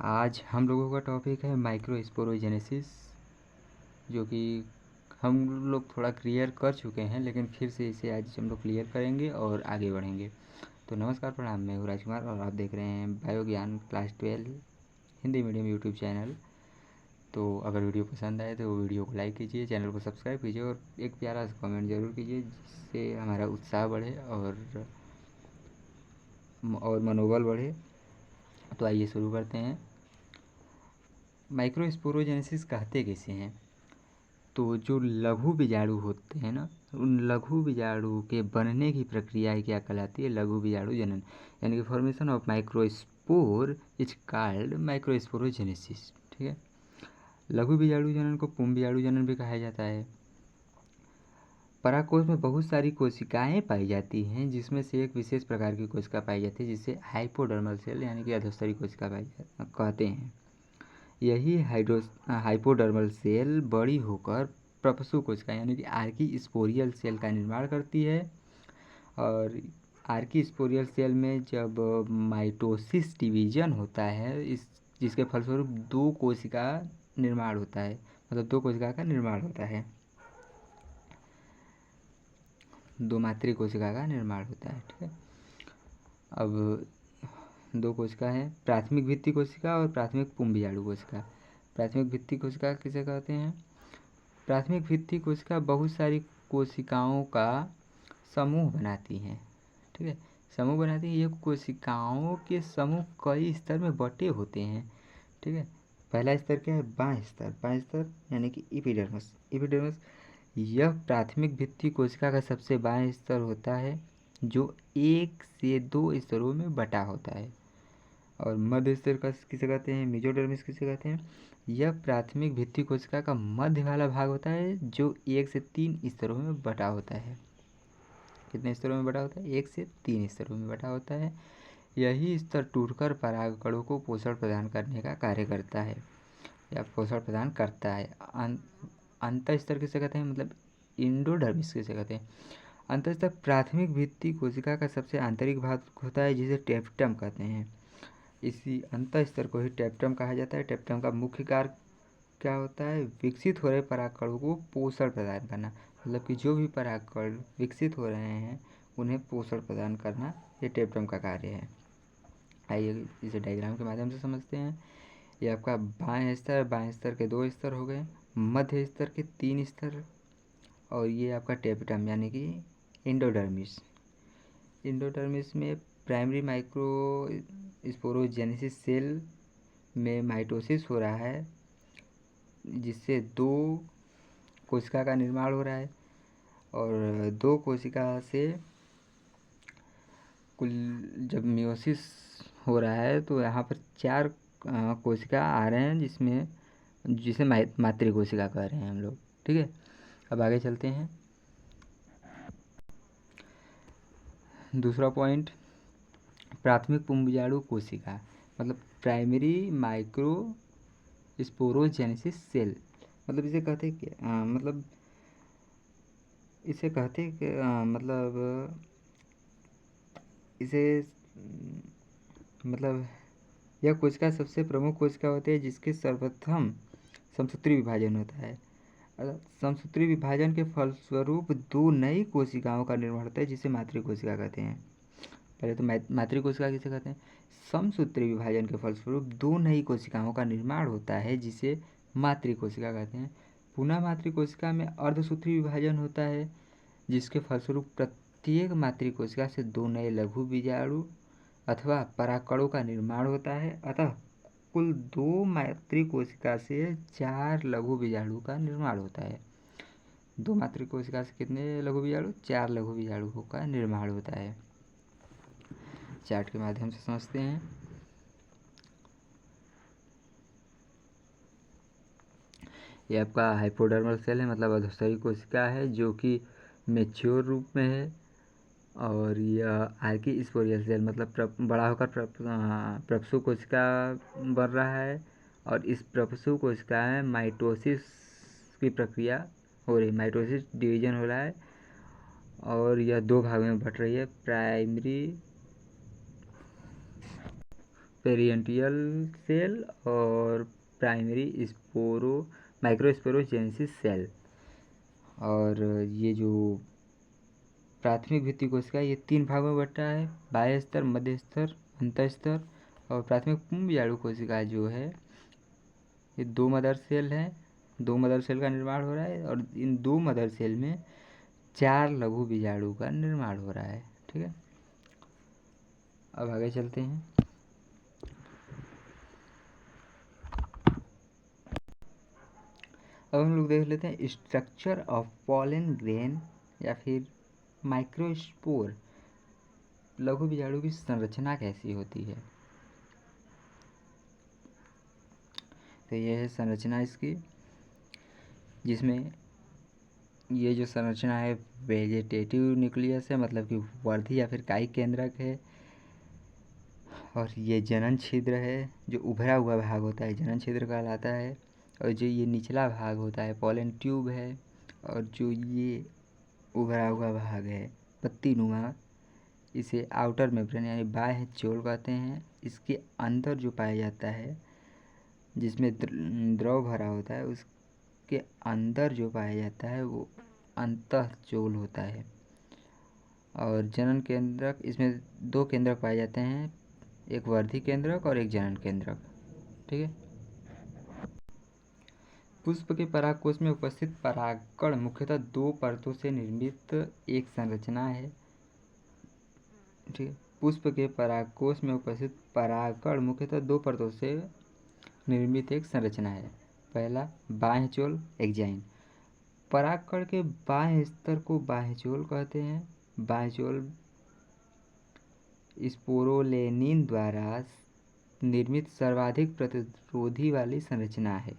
आज हम लोगों का टॉपिक है माइक्रोस्पोरोजेनेसिस, जो कि हम लोग थोड़ा क्लियर कर चुके हैं, लेकिन फिर से इसे आज हम लोग क्लियर करेंगे और आगे बढ़ेंगे। तो नमस्कार, प्रणाम, मैं हूँ राजकुमार और आप देख रहे हैं बायो ज्ञान class 12 Hindi medium YouTube channel. तो अगर वीडियो पसंद आए तो वीडियो को लाइक कीजिए, चैनल को सब्सक्राइब कीजिए और एक प्यारा सा कमेंट ज़रूर कीजिए, जिससे हमारा उत्साह बढ़े और मनोबल बढ़े। तो आइए शुरू करते हैं। माइक्रोस्पोरोजेनेसिस कहते किसे हैं? तो जो लघु बीजाणु होते हैं ना, उन लघु बीजाणु के बनने की प्रक्रिया क्या कहलाती है? लघु बीजाणु जनन, यानी कि formation of microspore is called microsporogenesis. ठीक है। लघु बीजाणु जनन को पुंज बीजाणु जनन भी कहा जाता है। परागकोश में बहुत सारी कोशिकाएं पाई जाती हैं, जिसमें से एक विशेष प्रकार की कोशिका पाई जाती है जिसे हाइपोडर्मल सेल यानी कि अधोस्तरी कोशिका कहते हैं। यही हाइपोडर्मल सेल बड़ी होकर प्रपसु कोशिका यानी कि आर्की स्पोरियल सेल का निर्माण करती है। और आर्की स्पोरियल सेल में जब माइटोसिस डिवीजन होता है, जिसके फलस्वरूप दो कोशिका निर्माण होता है, मतलब दो कोशिका का निर्माण होता है, दो मातृ कोशिका का निर्माण होता है। ठीक है। अब दो कोशिका है, प्राथमिक भित्ति कोशिका और प्राथमिक पुंज बीजाणु कोशिका। प्राथमिक भित्ति कोशिका किसे कहते हैं? प्राथमिक भित्ति कोशिका बहुत सारी कोशिकाओं का समूह बनाती हैं। ठीक है, समूह बनाती हैं। ये कोशिकाओं के समूह कई स्तर में बटे होते हैं। ठीक है। पहला स्तर क्या है? बाह्य स्तर। बाह्य स्तर यानी कि एपिडर्मिस। एपिडर्मिस यह प्राथमिक भित्ति कोशिका का सबसे बाह्य स्तर होता है, जो 1 से 2 स्तरों में बटा होता है। और मध्य स्तर का किसे कहते हैं? मेसोडर्मिस किसे कहते हैं? यह प्राथमिक भित्ति कोशिका का मध्य वाला भाग होता है, जो 1 से 3 स्तरों में बटा होता है। कितने स्तरों में बटा होता है? 1 से 3 स्तरों में बटा होता है। यही स्तर टूटकर परागकणों को पोषण प्रदान करने का कार्य करता है या पोषण प्रदान करता है। अंत स्तर किसे कहते हैं? मतलब इंडोडर्मिस किसे कहते हैं? अंत स्तर प्राथमिक भित्ति कोशिका का सबसे आंतरिक भाग होता है, जिसे टेप्टम कहते हैं। इसी अंत स्तर को ही टेप्टम कहा जाता है। टेप्टम का मुख्य कार्य क्या होता है? विकसित हो रहे परागकणों को पोषण प्रदान करना। मतलब कि जो भी परागकण विकसित हो रहे हैं उन्हें पोषण प्रदान करना, ये टेप्टम का कार्य है। आइए इसे डायग्राम के माध्यम से समझते हैं। ये आपका बाएं स्तर, बाएं स्तर के 2 स्तर हो गए, मध्य स्तर के 3 स्तर, और ये आपका टेप्टम यानी कि इंडोडर्मिस। इंडोडर्मिस में प्राइमरी माइक्रोस्पोरोजेनेसिस सेल में माइटोसिस हो रहा है, जिससे 2 कोशिका का निर्माण हो रहा है। और 2 कोशिका से कुल जब मियोसिस हो रहा है तो यहाँ पर 4 कोशिका आ रहे हैं, जिसे मातृ कोशिका कह रहे हैं हम लोग। ठीक है। अब आगे चलते हैं। दूसरा पॉइंट, प्राथमिक पुंज बीजाणु कोशिका, मतलब प्राइमरी माइक्रो स्पोरोजेनेसिस सेल। मतलब इसे कहते क्या? मतलब इसे कहते मतलब इसे मतलब यह कोशिका सबसे प्रमुख कोशिका होती है, जिसके सर्वप्रथम समसूत्री विभाजन होता है। समसूत्री विभाजन के फलस्वरूप 2 नई कोशिकाओं का निर्माण होता है, जिसे मातृ कोशिका कहते हैं। पहले तो मातृ कोशिका किसे कहते हैं? समसूत्री विभाजन के फलस्वरूप 2 नई कोशिकाओं का निर्माण होता है, जिसे मातृ कोशिका कहते हैं। पुनः मातृ कोशिका में अर्धसूत्री विभाजन होता है, जिसके फलस्वरूप प्रत्येक मातृ कोशिका से 2 नए लघु बीजाणु अथवा परागकणों का निर्माण होता है। अतः कुल 2 मातृ कोशिका से 4 लघु बीजाणु का निर्माण होता है। 2 मातृ कोशिका से कितने लघु बीजाणु? 4 लघु बीजाणुओं का निर्माण होता है। चार्ट के माध्यम से समझते हैं। ये आपका हाइपोडर्मल सेल है, मतलब अधोस्तरी कोशिका है, जो कि मेच्योर रूप में है। और यह आर्की स्पोरियल सेल मतलब बड़ा होकर प्रपसु कोशिका बन रहा है। और इस प्रपसु कोशिका में माइटोसिस की प्रक्रिया हो रही है, माइटोसिस डिवीजन हो रहा है। और यह 2 भागों में बट रही है, प्राइमरी पेरियंटियल सेल और प्राइमरी माइक्रोस्पोरोजेनेसिस सेल। और ये जो प्राथमिक भित्ति कोशिका ये 3 भागों में बटा है, बाह्य स्तर, मध्य स्तर, अंतः स्तर। और प्राथमिक पुंबीजाणु कोशिका जो है ये 2 मदर सेल है, 2 मदर सेल का निर्माण हो रहा है और इन 2 मदर सेल में 4 लघु बीजाणु का निर्माण हो रहा है। ठीक है, अब आगे चलते हैं। अब हम लोग देख लेते हैं स्ट्रक्चर ऑफ पॉलन ग्रेन या फिर माइक्रोस्पोर, लघु बीजाणु की संरचना कैसी होती है। तो यह है संरचना इसकी, जिसमें ये जो संरचना है वेजिटेटिव न्यूक्लियस है, मतलब कि वर्धी या फिर कायिक केंद्रक है। और ये जनन छिद्र है, जो उभरा हुआ भाग होता है जनन छिद्र कहलाता है। और जो ये निचला भाग होता है पॉलन ट्यूब है। और जो ये उभरा हुआ भाग है पत्ती नुमा, इसे आउटर मेम्ब्रेन यानी बाह्य चोल कहते हैं। इसके अंदर जो पाया जाता है जिसमें द्रव भरा होता है, उसके अंदर जो पाया जाता है वो अंतःचोल होता है। और जनन केंद्रक, इसमें 2 केंद्रक पाए जाते हैं, एक वर्धी केंद्रक और एक जनन केंद्रक। ठीक है, पुष्प के परागकोश में उपस्थित परागकण मुख्यतः 2 परतों से निर्मित एक संरचना है। ठीक है, पुष्प के परागकोश में उपस्थित परागकण मुख्यतः 2 परतों से निर्मित एक संरचना है। पहला बाह्य चोल एक्जाइन, परागकण के बाह्य स्तर को बाह्य चोल कहते हैं। बाह्य चोल स्पोरोलेनिन द्वारा निर्मित सर्वाधिक प्रतिरोधी वाली संरचना है।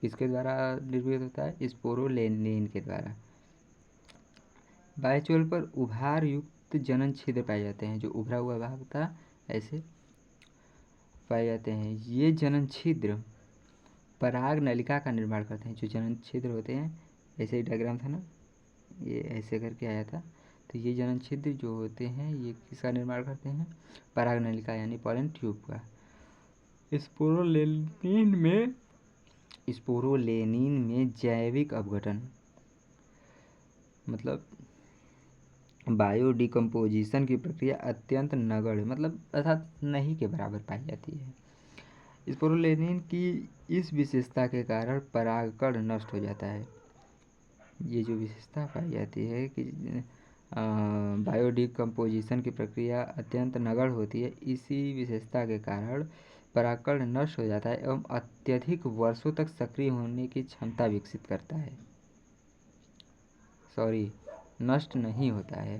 किसके द्वारा निर्मित होता है? स्पोरोलेनिन के द्वारा। बाह्य चोल पर उभार युक्त जनन छिद्र पाए जाते हैं, जो उभरा हुआ भाग था ऐसे पाए जाते हैं। ये जनन छिद्र पराग नलिका का निर्माण करते हैं। जो जनन छिद्र होते हैं, ऐसे ही डायग्राम था ना, ये ऐसे करके आया था। तो ये जनन छिद्र जो होते हैं ये किसका निर्माण करते हैं? पराग नलिका यानी पॉलन ट्यूब का। स्पोरोलेनिन में जैविक अपघटन मतलब बायोडिकम्पोजिशन की प्रक्रिया अत्यंत नगण्य मतलब अर्थात नहीं के बराबर पाई जाती है। स्पोरोलेनिन की इस विशेषता के कारण परागकण नष्ट हो जाता है। ये जो विशेषता पाई जाती है कि बायोडिकम्पोजिशन की प्रक्रिया अत्यंत नगण्य होती है, इसी विशेषता के कारण परागकण नष्ट हो जाता है एवं अत्यधिक वर्षों तक सक्रिय होने की क्षमता विकसित करता है। नष्ट नहीं होता है।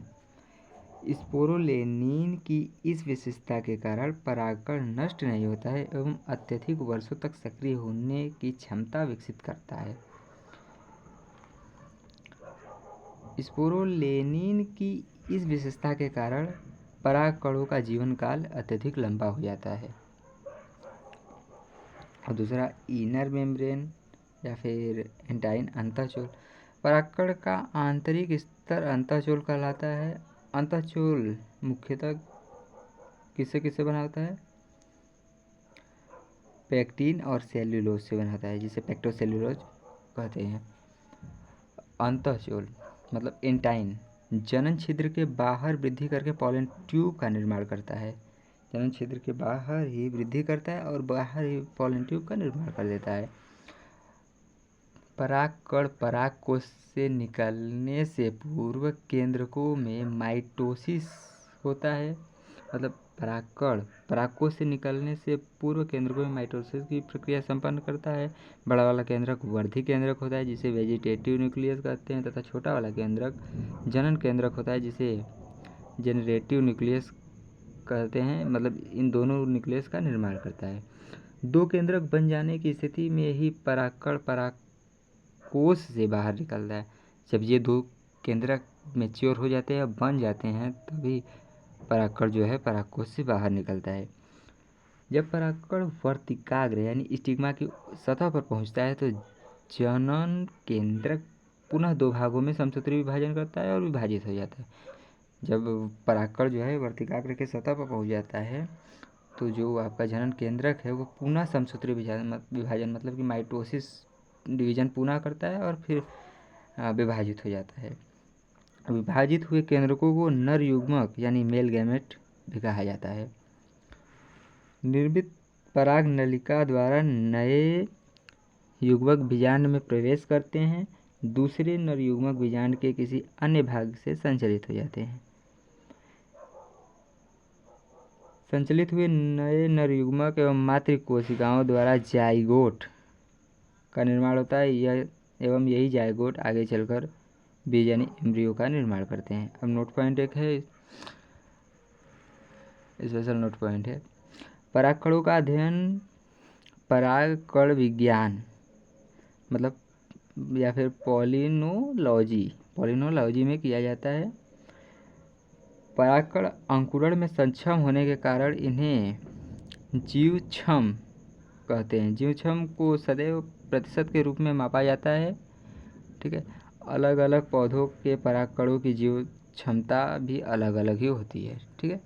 स्पोरोलेनिन की इस विशेषता के कारण परागकण नष्ट नहीं होता है एवं अत्यधिक वर्षों तक सक्रिय होने की क्षमता विकसित करता है। स्पोरोलेनिन की इस विशेषता के कारण परागकणों का जीवन काल अत्यधिक लंबा हो जाता है। और दूसरा इनर मेम्ब्रेन या फिर एंटाइन अंतःचोल, परागकण का आंतरिक स्तर अंतःचोल कहलाता है। अंतःचोल मुख्यतः किससे किससे बना होता है? पेक्टिन और सेल्यूलोज से बना होता है, जिसे पेक्टोसेल्यूलोज कहते हैं। अंतःचोल मतलब एंटाइन जनन छिद्र के बाहर वृद्धि करके पॉलन ट्यूब का निर्माण करता है। जनन छिद्र के बाहर ही वृद्धि करता है और बाहर ही पॉलन ट्यूब का निर्माण कर देता है। परागकण परागकोश से निकलने से पूर्व केंद्रकों में माइटोसिस होता है। मतलब परागकण परागकोश से निकलने से पूर्व केंद्रकों में माइटोसिस की प्रक्रिया संपन्न करता है। बड़ा वाला केंद्रक वर्धी केंद्रक होता है, जिसे वेजिटेटिव न्यूक्लियस कहते हैं, तथा छोटा वाला केंद्रक जनन केंद्रक होता है, जिसे जेनरेटिव न्यूक्लियस कहते हैं। मतलब इन दोनों न्यूक्लियस का निर्माण करता है। 2 केंद्रक बन जाने की स्थिति में ही परागकण परागकोश से बाहर निकलता है। जब ये 2 केंद्रक मैच्योर हो जाते हैं, बन जाते हैं, तभी परागकण जो है परागकोश से बाहर निकलता है। जब परागकण वर्तिकाग्र यानी स्टिग्मा की सतह पर पहुंचता है तो जनन केंद्रक पुनः 2 भागों में समसूत्री विभाजन करता है और विभाजित हो जाता है। जब परागकण जो है वर्तिकाग्र के सतह पर पहुंच जाता है तो जो आपका जनन केंद्रक है वो पुनः समसूत्री विभाजन मतलब कि माइटोसिस डिवीजन पुनः करता है और फिर विभाजित हो जाता है। विभाजित हुए केंद्रकों को नर युग्मक यानी मेल गैमेट भी कहा जाता है। निर्मित पराग नलिका द्वारा नए युग्मक बीजांड में प्रवेश करते हैं, दूसरे नर युग्मक बीजांड के किसी अन्य भाग से संचलित हो जाते हैं। संचलित हुए नए नर युग्मक एवं मातृ कोशिकाओं द्वारा जाइगोट का निर्माण होता है एवं यही जाइगोट आगे चलकर बीज यानी एम्ब्रियो का निर्माण करते हैं। अब नोट पॉइंट एक है, स्पेशल नोट पॉइंट है, परागकणों का अध्ययन परागकण विज्ञान मतलब या फिर पॉलिनोलॉजी में किया जाता है। परागकण अंकुरण में सक्षम होने के कारण इन्हें जीवक्षम कहते हैं। जीवक्षम को सदैव प्रतिशत के रूप में मापा जाता है। ठीक है, अलग अलग पौधों के परागकणों की जीव क्षमता भी अलग अलग ही होती है। ठीक है,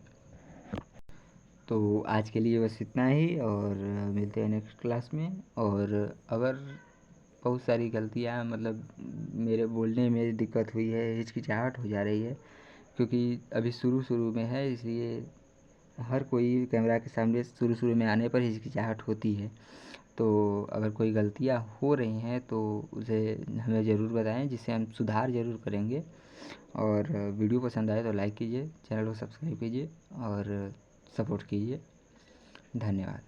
तो आज के लिए बस इतना ही और मिलते हैं नेक्स्ट क्लास में। और अगर बहुत सारी गलतियाँ मतलब मेरे बोलने में दिक्कत हुई है, हिचकिचाहट हो जा रही है क्योंकि अभी शुरू में है, इसलिए हर कोई कैमरा के सामने शुरू में आने पर हिचकिचाहट होती है। तो अगर कोई गलतियाँ हो रही हैं तो उसे हमें ज़रूर बताएं, जिससे हम सुधार ज़रूर करेंगे। और वीडियो पसंद आए तो लाइक कीजिए, चैनल को सब्सक्राइब कीजिए और सपोर्ट कीजिए। धन्यवाद।